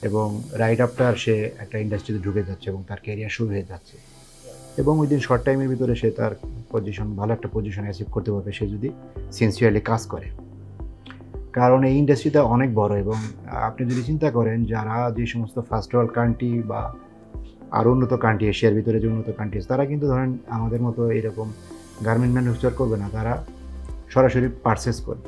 এবং রাইট আফটার সে একটা ইন্ডাস্ট্রিতে ঢুকে যাচ্ছে এবং তার ক্যারিয়ার শুরু হয়ে যাচ্ছে। এবং উইদিন শর্ট টাইমের ভিতরে সে তার ভালো একটা পজিশন অ্যাচিভ করতে পারবে, সে যদি সিনসিয়ারলি কাজ করে। কারণ এই ইন্ডাস্ট্রিটা অনেক বড় এবং আপনি যদি চিন্তা করেন, যারা যে সমস্ত ফার্স্ট ওয়ার্ল্ড কান্ট্রি বা আরও উন্নত কান্ট্রি, এশিয়ার ভিতরে যে উন্নত কান্ট্রি, তারা কিন্তু ধরেন আমাদের মতো এরকম গার্মেন্ট ম্যানুফ্যাকচার করবে না, তারা সরাসরি পারচেস করবে।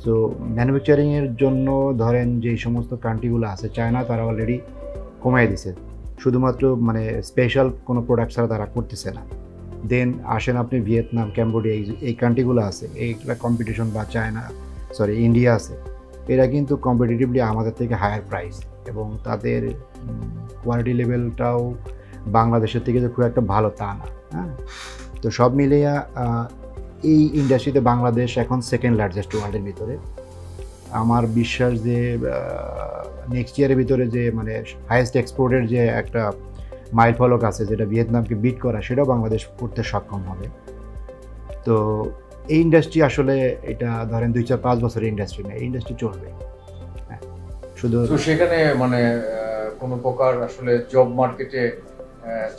সো ম্যানুফ্যাকচারিংয়ের জন্য ধরেন যেই সমস্ত কান্ট্রিগুলো আছে, চায়না তারা অলরেডি কমাই দিছে, শুধুমাত্র মানে স্পেশাল কোনো প্রোডাক্ট ছাড়া তারা করতেছে না। দেন আসেন আপনি ভিয়েতনাম, ক্যাম্বোডিয়া, এই কান্ট্রিগুলো আছে, এইগুলা কম্পিটিশন বা ইন্ডিয়া আছে, এরা কিন্তু কম্পিটিটিভলি আমাদের থেকে হায়ার প্রাইস, এবং তাদের কোয়ালিটি লেভেলটাও বাংলাদেশের থেকে যে খুব একটা ভালো তা না। হ্যাঁ, তো সব মিলিয়ে এই ইন্ডাস্ট্রিতে বাংলাদেশ এখন সেকেন্ড লার্জেস্ট ওয়ার্ল্ডের ভিতরে। আমার বিশ্বাস যে নেক্সট ইয়ারের ভিতরে যে মানে হাইয়েস্ট এক্সপোর্টের যে একটা মাইল ফলক আছে, যেটা ভিয়েতনামকে বিট করা, সেটাও বাংলাদেশ করতে সক্ষম হবে। তো এই ইন্ডাস্ট্রি আসলে এটা ধরেন 2-4-5 বছরের ইন্ডাস্ট্রি না, এই ইন্ডাস্ট্রি চলবে। হ্যাঁ, শুধু তো সেখানে মানে কোনো প্রকার আসলে জব মার্কেটে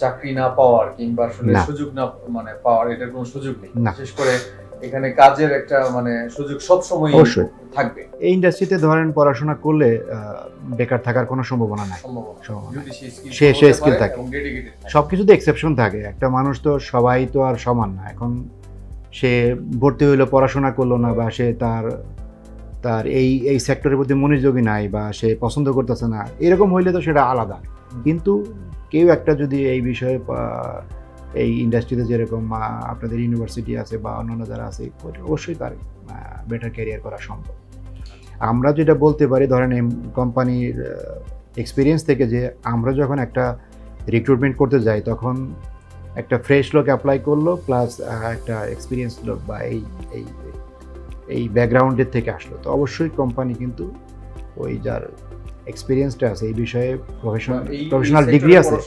চাকরি না পাওয়ার কিংবা আসলে না। সুযোগ না মানে পাওয়ার, এটার কোনো সুযোগ নেই। না। বিশেষ করে এখানে কাজের একটা মানে সুযোগ সব সময় অবশ্যই থাকবে। এই ইন্ডাস্ট্রিতে ধরেন পড়াশোনা করলে বেকার থাকার কোনো সম্ভাবনা নাই। সম্ভাবনা সম্ভাবনা যদি নাই। সে সে স্কিল skill থাকে। এবং ডেডিকেটেড থাকে। সব কিছুতে এক্সেপশন থাকে। একটা মানুষ তো সবাই তো আর সমান না। এখন সে ভর্তি হইলো, পড়াশোনা করলো না, বা সে তার তার এই সেক্টরের প্রতি মনোযোগী নাই, বা সে পছন্দ করতেছে না, এরকম হইলে তো সেটা আলাদা। কিন্তু কেউ একটা যদি এই বিষয়ে এই ইন্ডাস্ট্রিতে যেরকম আপনাদের ইউনিভার্সিটি আছে বা অন্যান্য যারা আছে, অবশ্যই তার বেটার ক্যারিয়ার করা সম্ভব। আমরা যেটা বলতে পারি, ধরেন এই কোম্পানির এক্সপিরিয়েন্স থেকে, যে আমরা যখন একটা রিক্রুটমেন্ট করতে যাই, তখন একটা ফ্রেশ লোক অ্যাপ্লাই করলো, প্লাস একটা এক্সপিরিয়েন্স লোক বা এই এই ব্যাকগ্রাউন্ডের থেকে আসলো, তো অবশ্যই কোম্পানি কিন্তু ওই যার এক্সপিরিয়েন্সটা আছে এই বিষয়ে, প্রফেশনাল ডিগ্রি আছে,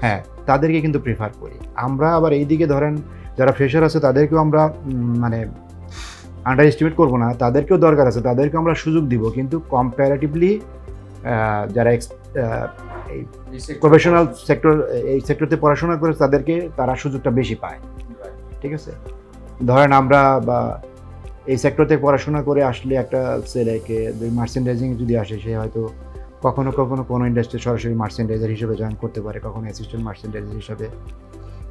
হ্যাঁ, তাদেরকে কিন্তু প্রেফার করি। আমরা আবার এইদিকে ধরেন যারা ফ্রেশার আছে তাদেরকেও আমরা মানে আন্ডার এস্টিমেট করবো না, তাদেরকেও দরকার আছে, তাদেরকেও আমরা সুযোগ দিব। কিন্তু কম্পারেটিভলি যারা এই প্রফেশনাল সেক্টর, এই সেক্টরতে পড়াশোনা করে, তারা সুযোগটা বেশি পায়। ঠিক আছে, ধরেন আমরা বা এই সেক্টরতে পড়াশোনা করে আসলে একটা ছেলেকে মার্চেন্ডাইজিং যদি আসে, সে হয়তো কখনো কখনো কোনো ইন্ডাস্ট্রি সরাসরি মার্চেন্ডাইজার হিসেবে জয়েন করতে পারে, কখনো অ্যাসিস্ট্যান্ট মার্চেন্ডাইজার হিসাবে।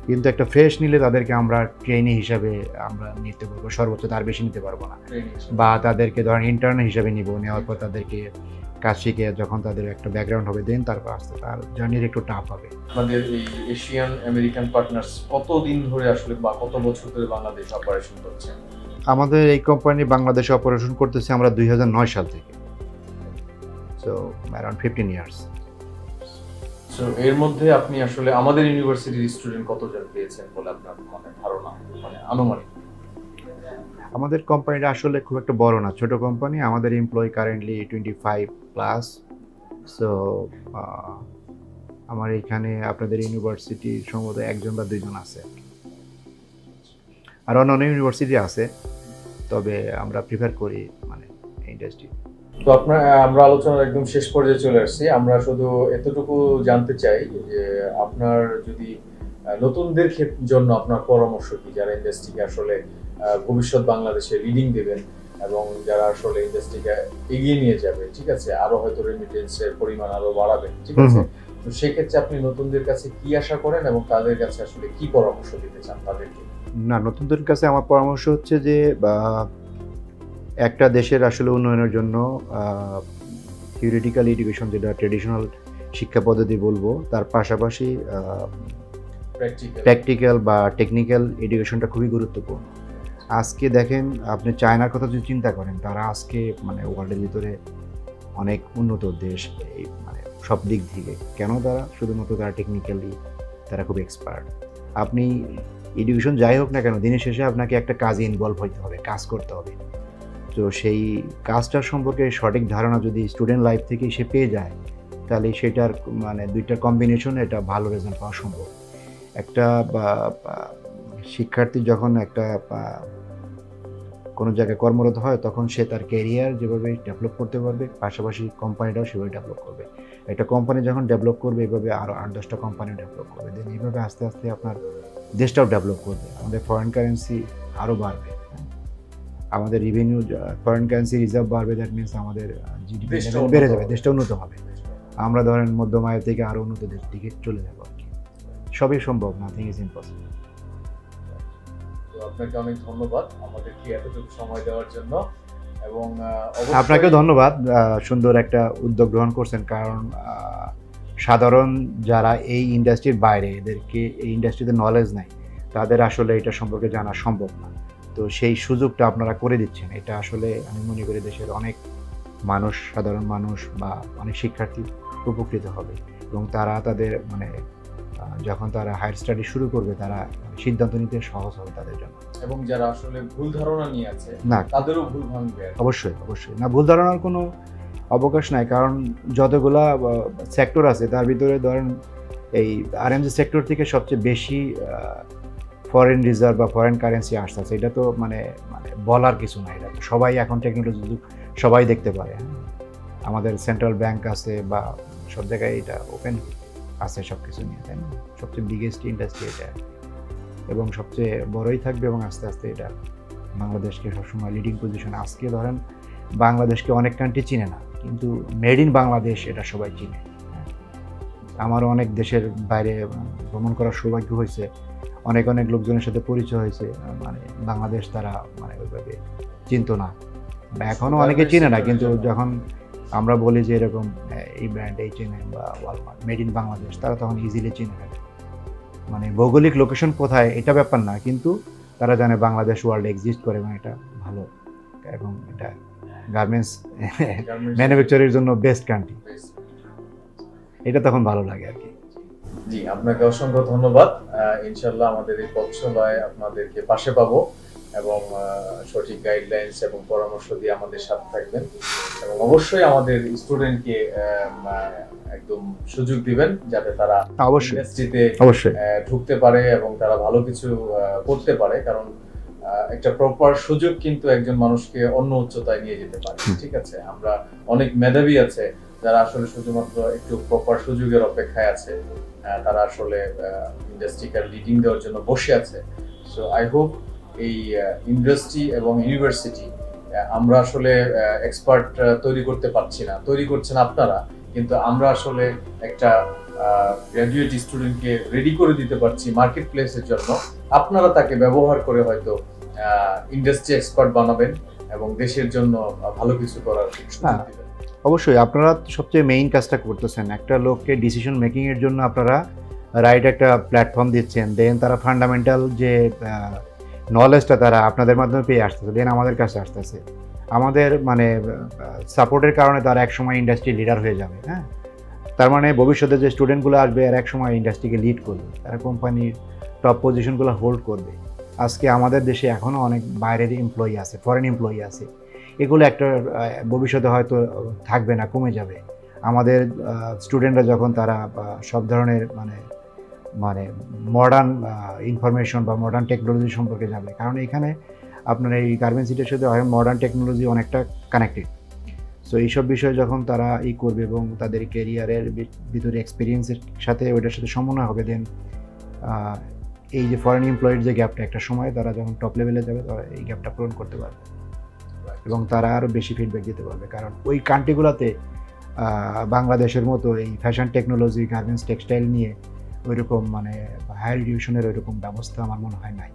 কিন্তু একটা ফ্রেশ নিলে তাদেরকে আমরা ট্রেনি হিসাবে আমরা নিতে পারবো, সর্বোচ্চ তার বেশি নিতে পারবো না। বা তাদেরকে ধরেন ইন্টার্ন হিসাবে নিব, নেওয়ার পর তাদেরকে কাজ শিখে যখন তাদের একটা ব্যাকগ্রাউন্ড হবে, দেন তারপর আসতে তার জার্নির একটু টাফ হবে। আমাদের এই এশিয়ান আমেরিকান পার্টনার্স কতদিন ধরে আসলে বা কত বছর ধরে বাংলাদেশ অপারেশন করছে? আমাদের এই কোম্পানি বাংলাদেশে অপারেশন করতেছি আমরা 2009 সাল থেকে, সো অ্যারাউন্ড 15 ইয়ার্স। সো এর মধ্যে আপনি আসলে আমাদের ইউনিভার্সিটির স্টুডেন্ট কতজন পেয়েছেন বলে আপনার মানে ধারণা, মানে আনুমানিক? আমাদের কোম্পানিটা আসলে খুব একটা বড় না, ছোট কোম্পানি। আমাদের এমপ্লয়ি কারেন্টলি 25+। সো আমার এখানে আপনাদের ইউনিভার্সিটি সম্ভবত 1 বা 2 জন আছে, আর অন্যান্য ইউনিভার্সিটি আছে, তবে আমরা প্রিফার করি মানে ইন্ডাস্ট্রি। তো আমরা আলোচনার একদম শেষ পর্যায়ে চলে আসছি। আমরা শুধু এতটুকু জানতে চাই যে আপনার যদি নতুনদের জন্য আপনার পরামর্শ কি, যারা ইন্ডাস্ট্রিকে আসলে ভবিষ্যৎ বাংলাদেশে লিডিং দেবেন এবং যারা আসলে ইন্ডাস্ট্রিকে এগিয়ে নিয়ে যাবে, ঠিক আছে, আরো হয়তো রেমিটেন্সের পরিমাণ আরো বাড়াবেন, ঠিক আছে, তো সেক্ষেত্রে আপনি নতুনদের কাছে কি আশা করেন এবং তাদের কাছে আসলে কি পরামর্শ দিতে চান তাদেরকে? না, নতুনদের কাছে আমার পরামর্শ হচ্ছে যে একটা দেশের আসলে উন্নয়নের জন্য থিওরিটিক্যাল এডুকেশন, যেটা ট্রেডিশনাল শিক্ষা পদ্ধতি বলবো, তার পাশাপাশি প্র্যাকটিক্যাল বা টেকনিক্যাল এডুকেশনটা খুবই গুরুত্বপূর্ণ। আজকে দেখেন, আপনি চায়নার কথা যদি চিন্তা করেন, তারা আজকে মানে ওয়ার্ল্ডের ভিতরে অনেক উন্নত দেশ, এই মানে সব দিক থেকে। কেন? তারা শুধুমাত্র তারা টেকনিক্যালি তারা খুব এক্সপার্ট। আপনি এডুকেশন যাই হোক না কেন, দিনের শেষে আপনাকে একটা কাজে ইনভলভ হইতে হবে, কাজ করতে হবে। তো সেই কাজটার সম্পর্কে সঠিক ধারণা যদি স্টুডেন্ট লাইফ থেকে সে পেয়ে যায়, তাহলে সেটার মানে দুইটার কম্বিনেশনে এটা ভালো রেজাল্ট পাওয়া সম্ভব। একটা শিক্ষার্থী যখন একটা কোনো জায়গায় কর্মরত হয়, তখন সে তার ক্যারিয়ার যেভাবে ডেভেলপ করতে পারবে, পাশাপাশি কোম্পানিটাও সেভাবে ডেভেলপ করবে। একটা কোম্পানি যখন ডেভেলপ করবে, এইভাবে আরও 8-10টা কোম্পানিও ডেভেলপ করবে, দেন এইভাবে আস্তে আস্তে আপনার দেশটাও ডেভেলপ করবে, আমাদের ফরেন কারেন্সি আরও বাড়বে, আমাদের রেভিনিউ, ফরেন কারেন্সি রিজার্ভ বাড়বে, দ্যাট মিনস আমাদের জিডিপি বেড়ে যাবে, দেশটা উন্নত হবে। আমরা ধরেন মধ্যম আয় থেকে আরও উন্নত দেশের দিকে চলে যাবো আর কি। সবই সম্ভব, নাথিং ইজ ইম্পসিবল। তো আপনাকে অনেক ধন্যবাদ আমাদেরকে এতটুকু সময় দেওয়ার জন্য, এবং আপনাকেও ধন্যবাদ, সুন্দর একটা উদ্যোগ গ্রহণ করছেন। কারণ সাধারণ যারা এই ইন্ডাস্ট্রির বাইরে, এদেরকে এই ইন্ডাস্ট্রিতে নলেজ নাই, তাদের আসলে এটা সম্পর্কে জানা সম্ভব না। তো সেই সুযোগটা আপনারা করে দিচ্ছেন, এটা আসলে আমি মনে করি দেশের অনেক মানুষ, সাধারণ মানুষ বা অনেক শিক্ষার্থী উপকৃত হবে এবং তারা তাদের মানে যখন তারা হায়ার স্টাডি শুরু করবে তারা সিদ্ধান্ত নিতে সহজ হবে তাদের জন্য। এবং যারা আসলে ভুল ধারণা নিয়ে আছে না, তাদেরও ভুল ভাঙবে আর কি। অবশ্যই অবশ্যই না, ভুল ধারণার কোনো অবকাশ নাই, কারণ যতগুলা সেক্টর আছে তার ভিতরে ধরেন এই আরএমজি সেক্টর থেকে সবচেয়ে বেশি ফরেন রিজার্ভ বা ফরেন কারেন্সি আসতেছে, এটা তো মানে মানে বলার কিছু নাই, এটা তো সবাই এখন টেকনোলজি যুগ, সবাই দেখতে পারে। হ্যাঁ? আমাদের সেন্ট্রাল ব্যাংক আছে বা সব জায়গায় এটা ওপেন আছে সব কিছু নিয়ে, তাই না? সবচেয়ে বিগেস্ট ইন্ডাস্ট্রি এটা এবং সবচেয়ে বড়ই থাকবে এবং আস্তে আস্তে এটা বাংলাদেশকে সবসময় লিডিং পজিশনে। আজকে ধরেন বাংলাদেশকে অনেক কান্ট্রি চিনে না, কিন্তু মেড ইন বাংলাদেশ এটা সবাই চিনে। হ্যাঁ। আমারও অনেক দেশের বাইরে ভ্রমণ করার সৌভাগ্য হয়েছে, অনেক অনেক লোকজনের সাথে পরিচয় হয়েছে, মানে বাংলাদেশ তারা মানে ওইভাবে চিনতো না বা এখনও অনেকে চিনে না, কিন্তু যখন আমরা বলি যে এরকম এই ব্র্যান্ড H&M বা ওয়ালমার্ট মেড ইন বাংলাদেশ, তারা তখন ইজিলি চিনে ফেলে। মানে ভৌগোলিক লোকেশন কোথায় এটা ব্যাপার না, কিন্তু তারা জানে বাংলাদেশ ওয়ার্ল্ড এক্সিস্ট করে এবং এটা ভালো এবং এটা গার্মেন্টস ম্যানুফ্যাকচারের জন্য বেস্ট কান্ট্রি, এটা তখন ভালো লাগে আর কি। জি, আপনাকে অসংখ্য ধন্যবাদ। ইনশাল্লাহ আমাদের এই পথ চলায় আপনাদেরকে পাশে পাবো এবং সঠিক গাইডলাইন্স এবং পরামর্শ দিয়ে আমাদের সাথে থাকবেন এবং অবশ্যই আমাদের স্টুডেন্টকে একদম সুযোগ দিবেন যাতে তারা অবশ্যই ইন্ডাস্ট্রিতে অবশ্যই ঢুকতে পারে এবং তারা ভালো কিছু করতে পারে, কারণ একটা প্রপার সুযোগ কিন্তু একজন মানুষকে অন্য উচ্চতায় নিয়ে যেতে পারে। ঠিক আছে, আমরা অনেক মেধাবী আছে যারা আসলে শুধুমাত্র একটু প্রপার সুযোগের অপেক্ষায় আছে, তারা আসলে ইন্ডাস্ট্রিকে লিডিং দেওয়ার জন্য বসে আছে। সো আই হোপ এই ইন্ডাস্ট্রি এবং ইউনিভার্সিটি, আমরা আসলে এক্সপার্ট তৈরি করতে পারছি না, তৈরি করছেন আপনারা, কিন্তু আমরা আসলে একটা গ্র্যাজুয়েট স্টুডেন্টকে রেডি করে দিতে পারছি মার্কেট প্লেসের জন্য। আপনারা তাকে ব্যবহার করে হয়তো ইন্ডাস্ট্রি এক্সপার্ট বানাবেন এবং দেশের জন্য ভালো কিছু করার সুযোগ দিবেন। অবশ্যই আপনারা সবচেয়ে মেইন কাজটা করতেছেন, একটা লোককে ডিসিশন মেকিং এর জন্য আপনারা রাইট একটা প্ল্যাটফর্ম দিচ্ছেন, দেন তারা ফান্ডামেন্টাল যে নলেজটা তারা আপনাদের মাধ্যমে পেয়ে আসতেছে, দেন আমাদের কাছে আসতেছে, আমাদের মানে সাপোর্টের কারণে তারা একসময় ইন্ডাস্ট্রি লিডার হয়ে যাবে। হ্যাঁ, তার মানে ভবিষ্যতে যে স্টুডেন্টগুলো আসবে আর এক সময় ইন্ডাস্ট্রিকে লিড করবে, তারা কোম্পানির টপ পজিশনগুলো হোল্ড করবে। আজকে আমাদের দেশে এখনও অনেক বাইরের এমপ্লয়ি আছে, ফরেন এমপ্লয়ি আছে, এগুলো একটা ভবিষ্যতে হয়তো থাকবে না, কমে যাবে। আমাদের স্টুডেন্টরা যখন তারা সব ধরনের মানে মানে মডার্ন ইনফরমেশন বা মডার্ন টেকনোলজি সম্পর্কে যাবে, কারণ এখানে আপনার এই গার্মেন্টস সিটির সাথে মডার্ন টেকনোলজি অনেকটা কানেক্টেড। সো এইসব বিষয়ে যখন তারা করবে এবং তাদের ক্যারিয়ারের ভিতরে এক্সপিরিয়েন্সের সাথে ওইটার সাথে সমন্বয় হবে, দেন এই যে ফরেন এমপ্লয়ের যে গ্যাপটা একটা সময় তারা যখন টপ লেভেলে যাবে তারা এই গ্যাপটা পূরণ করতে পারবে এবং তারা আরও বেশি ফিডব্যাক দিতে পারবে, কারণ ওই কান্ট্রিগুলোতে বাংলাদেশের মতো এই ফ্যাশন টেকনোলজি, গার্মেন্টস, টেক্সটাইল নিয়ে ওইরকম মানে হায়ার এডুকেশনের ওইরকম ব্যবস্থা আমার মনে হয় নাই।